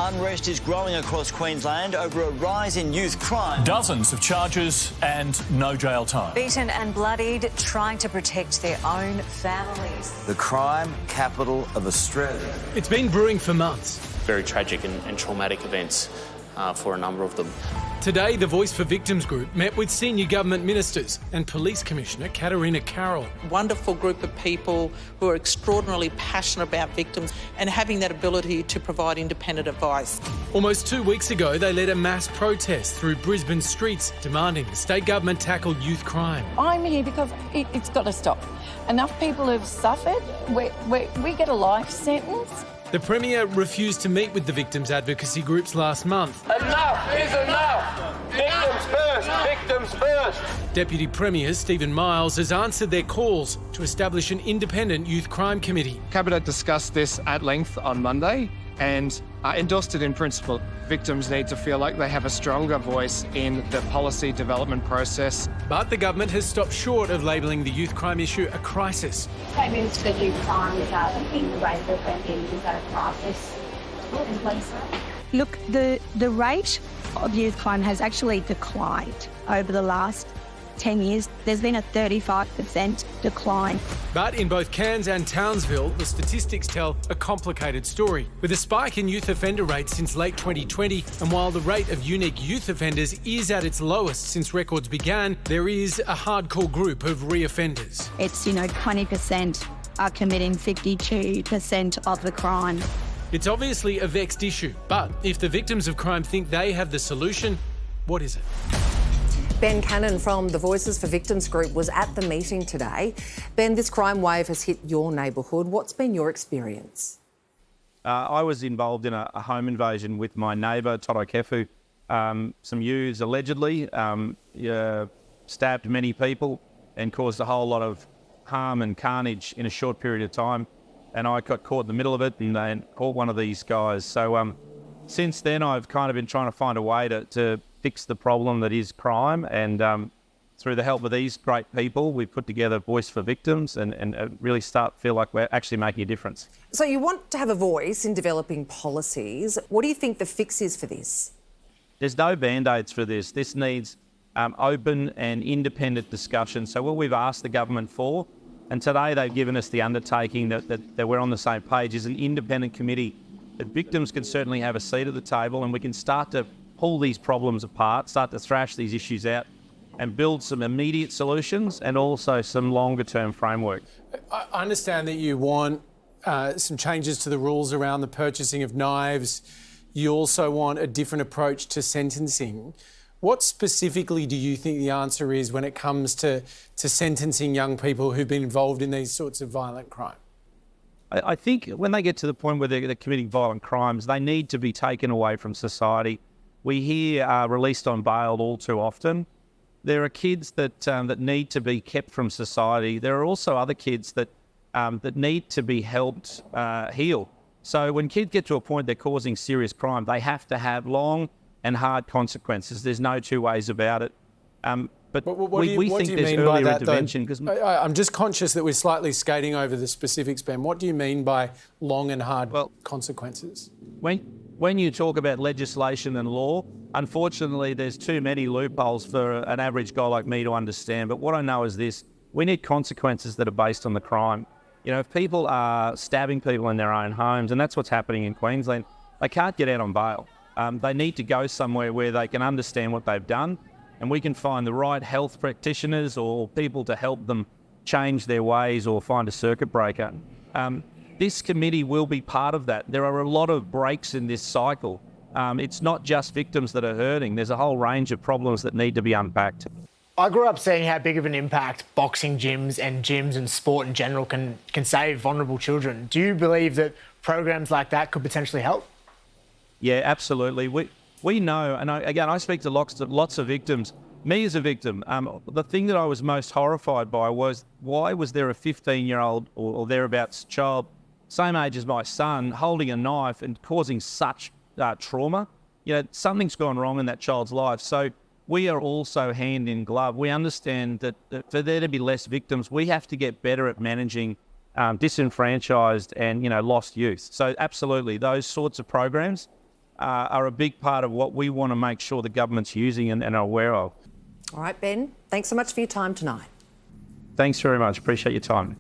Unrest is growing across Queensland over a rise in youth crime. Dozens of charges and no jail time. Beaten and bloodied, trying to protect their own families. The crime capital of Australia. It's been brewing for months. Very tragic and traumatic events for a number of them. Today, the Voice for Victims group met with senior government ministers and Police Commissioner Katarina Carroll. Wonderful group of people who are extraordinarily passionate about victims and having that ability to provide independent advice. Almost 2 weeks ago, they led a mass protest through Brisbane streets demanding the state government tackle youth crime. I'm here because it's got to stop. Enough people have suffered. We get a life sentence. The Premier refused to meet with the victims advocacy groups last month. Enough is enough! Victims first! Victims first! Deputy Premier Stephen Miles has answered their calls to establish an independent youth crime committee. Cabinet discussed this at length on Monday and endorsed it in principle. Victims need to feel like they have a stronger voice in the policy development process. But the government has stopped short of labelling the youth crime issue a crisis. Payments for youth crime in the rate of offending is a crisis. Look, the rate of youth crime has actually declined over the last 10 years. There's been a 35% decline. But in both Cairns and Townsville, the statistics tell a complicated story, with a spike in youth offender rates since late 2020. And while the rate of unique youth offenders is at its lowest since records began, there is a hardcore group of re-offenders. It's, 20% are committing 52% of the crime. It's obviously a vexed issue, but if the victims of crime think they have the solution, what is it? Ben Cannon from the Voices for Victims group was at the meeting today. Ben, this crime wave has hit your neighbourhood. What's been your experience? I was involved in a home invasion with my neighbour, Toto Kefu. Some youths allegedly stabbed many people and caused a whole lot of harm and carnage in a short period of time. And I got caught in the middle of it and caught one of these guys. So since then, I've kind of been trying to find a way to fix the problem that is crime, and through the help of these great people, we've put together Voice for Victims and really feel like we're actually making a difference. So you want to have a voice in developing policies. What do you think the fix is for this? There's no band-aids for this. This needs open and independent discussion. So what we've asked the government for, and today they've given us the undertaking that we're on the same page, is an independent committee that victims can certainly have a seat at the table, and we can start to pull these problems apart, start to thrash these issues out and build some immediate solutions and also some longer-term framework. I understand that you want some changes to the rules around the purchasing of knives. You also want a different approach to sentencing. What specifically do you think the answer is when it comes to sentencing young people who've been involved in these sorts of violent crime? I think when they get to the point where they're committing violent crimes, they need to be taken away from society. We hear released on bail all too often. There are kids that need to be kept from society. There are also other kids that need to be helped heal. So when kids get to a point they're causing serious crime, they have to have long and hard consequences. There's no two ways about it. But we think there's earlier intervention. I'm just conscious that we're slightly skating over the specifics, Ben. What do you mean by long and hard consequences? When you talk about legislation and law, unfortunately, there's too many loopholes for an average guy like me to understand. But what I know is this: we need consequences that are based on the crime. If people are stabbing people in their own homes, and that's what's happening in Queensland, they can't get out on bail. They need to go somewhere where they can understand what they've done, and we can find the right health practitioners or people to help them change their ways or find a circuit breaker. This committee will be part of that. There are a lot of breaks in this cycle. It's not just victims that are hurting. There's a whole range of problems that need to be unpacked. I grew up seeing how big of an impact boxing gyms and sport in general can save vulnerable children. Do you believe that programs like that could potentially help? Yeah, absolutely. We know, and I speak to lots of victims. Me as a victim, the thing that I was most horrified by was, why was there a 15-year-old or thereabouts child, same age as my son, holding a knife and causing such trauma? Something's gone wrong in that child's life. So we are also hand in glove. We understand that for there to be less victims, we have to get better at managing disenfranchised and lost youth. So absolutely, those sorts of programs are a big part of what we want to make sure the government's using and are aware of. All right, Ben, thanks so much for your time tonight. Thanks very much. Appreciate your time.